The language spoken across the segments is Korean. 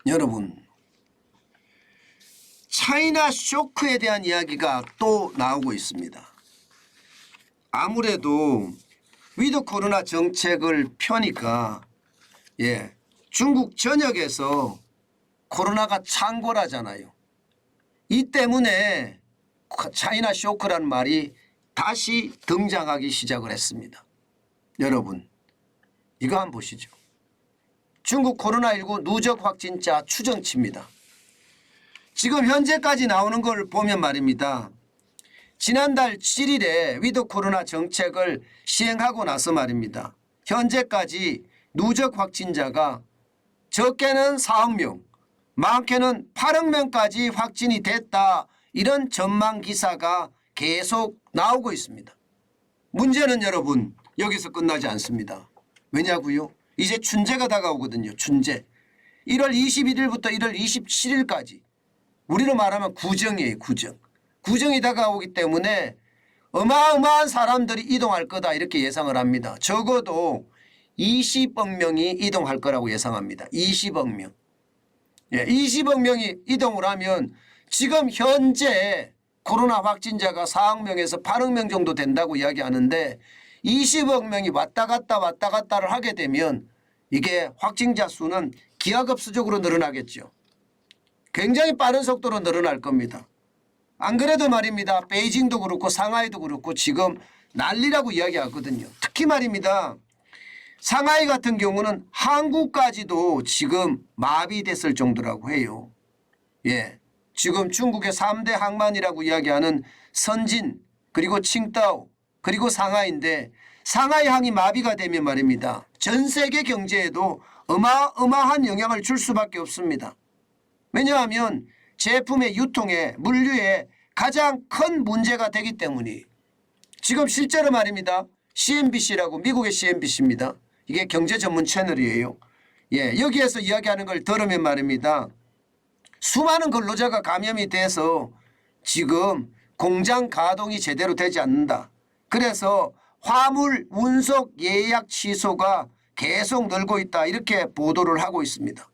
여러분, 차이나 쇼크에 대한 이야기가 또 나오고 있습니다. 아무래도 위드 코로나 정책을 펴니까 중국 전역에서 코로나가 창궐하잖아요. 이 때문에 차이나 쇼크라는 말이 다시 등장하기 시작을 했습니다. 여러분, 이거 한번 보시죠. 중국 코로나19 누적 확진자 추정치입니다. 지금 현재까지 나오는 걸 보면 말입니다. 지난달 7일에 위드 코로나 정책을 시행하고 나서 말입니다. 현재까지 누적 확진자가 적게는 4억 명, 많게는 8억 명까지 확진이 됐다. 이런 전망 기사가 계속 나오고 있습니다. 문제는 여러분 여기서 끝나지 않습니다. 왜냐고요? 이제 춘제가 다가오거든요. 춘제. 1월 21일부터 1월 27일까지 우리로 말하면 구정이에요. 구정. 구정이 다가오기 때문에 어마어마한 사람들이 이동할 거다 이렇게 예상을 합니다. 적어도 20억 명이 이동할 거라고 예상합니다. 20억 명. 20억 명이 이동을 하면 지금 현재 코로나 확진자가 4억 명에서 8억 명 정도 된다고 이야기하는데 20억 명이 왔다 갔다를 하게 되면 이게 확진자 수는 기하급수적으로 늘어나겠죠. 굉장히 빠른 속도로 늘어날 겁니다. 안 그래도 말입니다. 베이징도 그렇고 상하이도 그렇고 지금 난리라고 이야기하거든요. 특히 말입니다. 상하이 같은 경우는 한국까지도 지금 마비됐을 정도라고 해요. 지금 중국의 3대 항만이라고 이야기하는 선진 그리고 칭다오 그리고 상하이인데 상하이 항이 마비가 되면 말입니다. 전 세계 경제에도 어마어마한 영향을 줄 수밖에 없습니다. 왜냐하면 제품의 유통에 물류에 가장 큰 문제가 되기 때문이 지금 실제로 말입니다. CNBC라고 미국의 CNBC입니다. 이게 경제 전문 채널이에요. 여기에서 이야기하는 걸 들으면 말입니다. 수많은 근로자가 감염이 돼서 지금 공장 가동이 제대로 되지 않는다. 그래서 화물 운송 예약 취소가 계속 늘고 있다. 이렇게 보도를 하고 있습니다.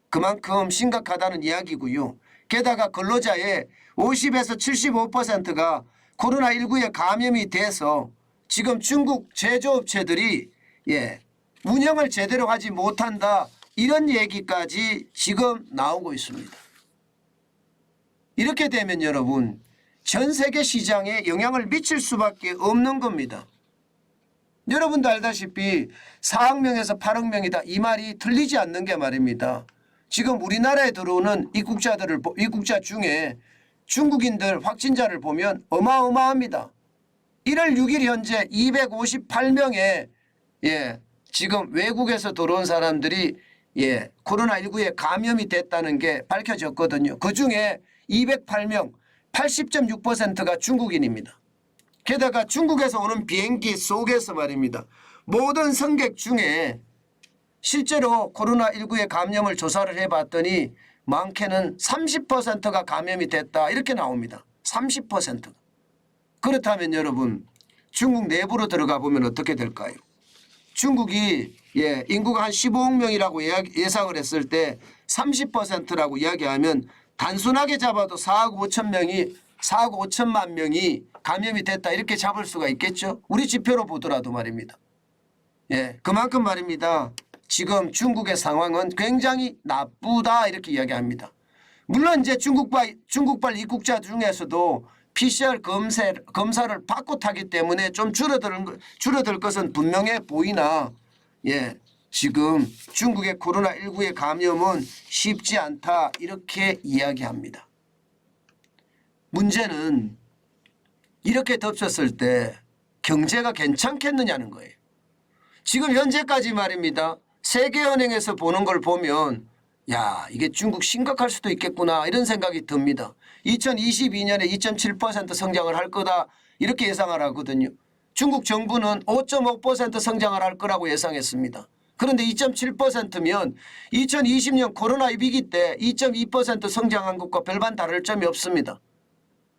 그만큼 심각하다는 이야기고요. 게다가 근로자의 50에서 75%가 코로나19에 감염이 돼서 지금 중국 제조업체들이 운영을 제대로 하지 못한다. 이런 얘기까지 지금 나오고 있습니다. 이렇게 되면 여러분 전 세계 시장에 영향을 미칠 수밖에 없는 겁니다. 여러분도 알다시피 4억 명에서 8억 명이다. 이 말이 틀리지 않는 게 말입니다. 지금 우리나라에 들어오는 입국자 중에 중국인들 확진자를 보면 어마어마합니다. 1월 6일 현재 258명의 지금 외국에서 들어온 사람들이 코로나19에 감염이 됐다는 게 밝혀졌거든요. 그중에 208명 80.6%가 중국인입니다. 게다가 중국에서 오는 비행기 속에서 말입니다. 모든 승객 중에 실제로 코로나19에 감염을 조사를 해봤더니 많게는 30%가 감염이 됐다 이렇게 나옵니다. 30%가. 그렇다면 여러분 중국 내부로 들어가 보면 어떻게 될까요? 중국이 인구가 한 15억 명이라고 예상을 했을 때 30%라고 이야기하면 단순하게 잡아도 4억 5천만 명이 감염이 됐다 이렇게 잡을 수가 있겠죠. 우리 지표로 보더라도 말입니다. 그만큼 말입니다. 지금 중국의 상황은 굉장히 나쁘다 이렇게 이야기합니다. 물론 이제 중국발 입국자 중에서도 PCR 검사를 받고 타기 때문에 좀 줄어들 것은 분명해 보이나 지금 중국의 코로나19의 감염은 쉽지 않다 이렇게 이야기합니다. 문제는 이렇게 덮쳤을 때 경제가 괜찮겠느냐는 거예요. 지금 현재까지 말입니다. 세계은행에서 보는 걸 보면 이게 중국 심각할 수도 있겠구나 이런 생각이 듭니다. 2022년에 2.7% 성장을 할 거다 이렇게 예상을 하거든요. 중국 정부는 5.5% 성장을 할 거라고 예상했습니다. 그런데 2.7%면 2020년 코로나 위기 때 2.2% 성장한 것과 별반 다를 점이 없습니다.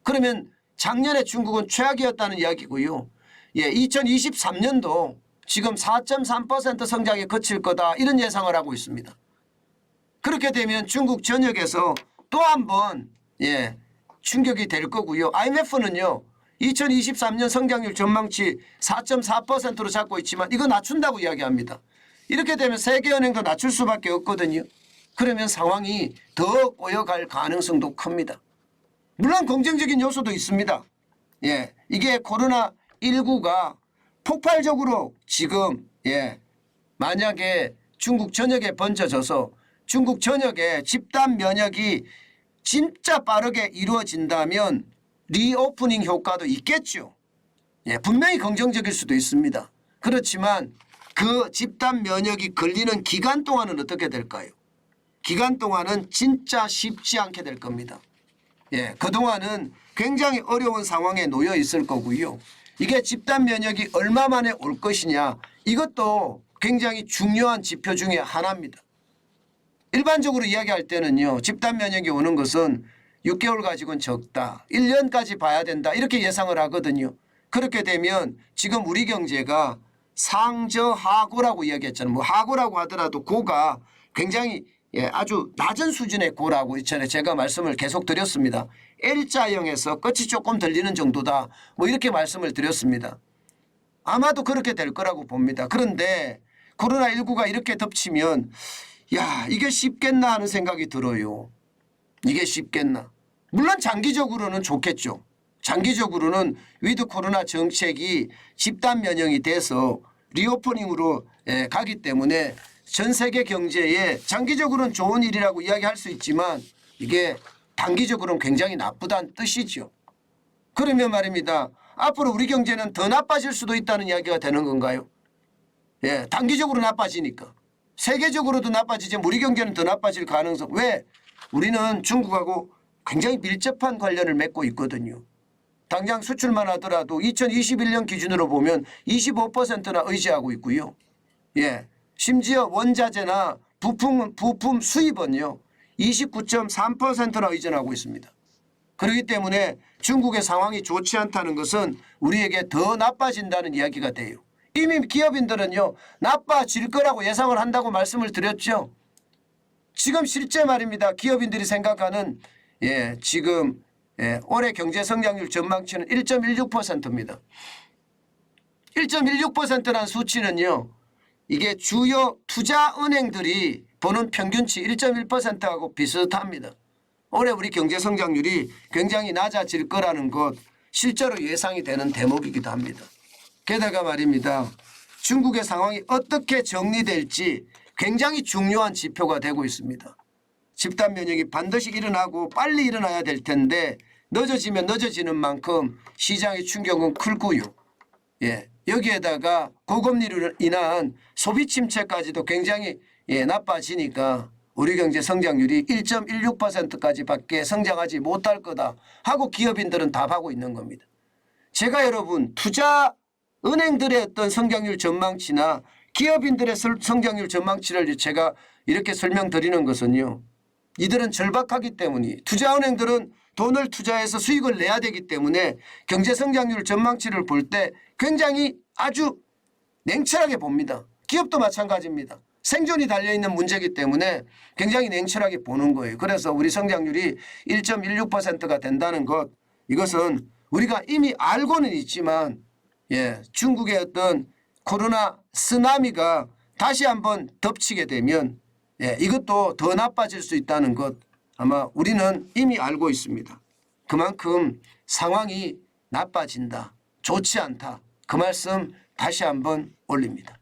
그러면 작년에 중국은 최악이었다는 이야기고요. 2023년도 지금 4.3% 성장에 그칠 거다 이런 예상을 하고 있습니다. 그렇게 되면 중국 전역에서 또 한 번 충격이 될 거고요. IMF는요. 2023년 성장률 전망치 4.4%로 잡고 있지만 이거 낮춘다고 이야기합니다. 이렇게 되면 세계은행도 낮출 수밖에 없거든요. 그러면 상황이 더 꼬여갈 가능성도 큽니다. 물론 긍정적인 요소도 있습니다. 이게 코로나19가 폭발적으로 지금 만약에 중국 전역에 번져져서 중국 전역에 집단 면역이 진짜 빠르게 이루어진다면 리오프닝 효과도 있겠죠. 분명히 긍정적일 수도 있습니다. 그렇지만 그 집단 면역이 걸리는 기간 동안은 어떻게 될까요? 기간 동안은 진짜 쉽지 않게 될 겁니다. 그동안은 굉장히 어려운 상황에 놓여 있을 거고요. 이게 집단 면역이 얼마 만에 올 것이냐 이것도 굉장히 중요한 지표 중에 하나입니다. 일반적으로 이야기할 때는요. 집단 면역이 오는 것은 6개월 가지고는 적다. 1년까지 봐야 된다. 이렇게 예상을 하거든요. 그렇게 되면 지금 우리 경제가 상저하고라고 이야기했잖아요. 뭐 하고라고 하더라도 고가 굉장히 아주 낮은 수준의 고라고 있잖아요. 제가 말씀을 계속 드렸습니다. L자형에서 끝이 조금 들리는 정도다. 뭐 이렇게 말씀을 드렸습니다. 아마도 그렇게 될 거라고 봅니다. 그런데 코로나19가 이렇게 덮치면 야 이게 쉽겠나 하는 생각이 들어요. 이게 쉽겠나. 물론 장기적으로는 좋겠죠. 장기적으로는 위드 코로나 정책이 집단 면역이 돼서 리오프닝으로 가기 때문에 전 세계 경제에 장기적으로는 좋은 일이라고 이야기할 수 있지만 이게 단기적으로는 굉장히 나쁘다는 뜻이죠. 그러면 말입니다. 앞으로 우리 경제는 더 나빠질 수도 있다는 이야기가 되는 건가요? 단기적으로 나빠지니까. 세계적으로도 나빠지지만 우리 경제는 더 나빠질 가능성. 왜? 우리는 중국하고 굉장히 밀접한 관련을 맺고 있거든요. 당장 수출만 하더라도 2021년 기준으로 보면 25%나 의지하고 있고요. 심지어 원자재나 부품 수입은요. 29.3%나 의존하고 있습니다. 그렇기 때문에 중국의 상황이 좋지 않다는 것은 우리에게 더 나빠진다는 이야기가 돼요. 이미 기업인들은요. 나빠질 거라고 예상을 한다고 말씀을 드렸죠. 지금 실제 말입니다. 기업인들이 생각하는 지금 올해 경제 성장률 전망치는 1.16%입니다. 1.16%라는 수치는요. 이게 주요 투자은행들이 보는 평균치 1.1%하고 비슷합니다. 올해 우리 경제 성장률이 굉장히 낮아질 거라는 것 실제로 예상이 되는 대목이기도 합니다. 게다가 말입니다. 중국의 상황이 어떻게 정리될지 굉장히 중요한 지표가 되고 있습니다. 집단 면역이 반드시 일어나고 빨리 일어나야 될 텐데 늦어지면 늦어지는 만큼 시장의 충격은 크고요. 여기에다가 고금리로 인한 소비 침체까지도 굉장히 나빠지니까 우리 경제 성장률이 1.16%까지 밖에 성장하지 못할 거다 하고 기업인들은 답하고 있는 겁니다. 제가 여러분 투자은행들의 어떤 성장률 전망치나 기업인들의 성장률 전망치를 제가 이렇게 설명드리는 것은요. 이들은 절박하기 때문에 투자은행들은 돈을 투자해서 수익을 내야 되기 때문에 경제성장률 전망치를 볼 때 굉장히 아주 냉철하게 봅니다. 기업도 마찬가지입니다. 생존이 달려있는 문제이기 때문에 굉장히 냉철하게 보는 거예요. 그래서 우리 성장률이 1.16%가 된다는 것 이것은 우리가 이미 알고는 있지만 중국의 어떤 코로나 쓰나미가 다시 한번 덮치게 되면 이것도 더 나빠질 수 있다는 것 아마 우리는 이미 알고 있습니다. 그만큼 상황이 나빠진다. 좋지 않다. 그 말씀 다시 한번 올립니다.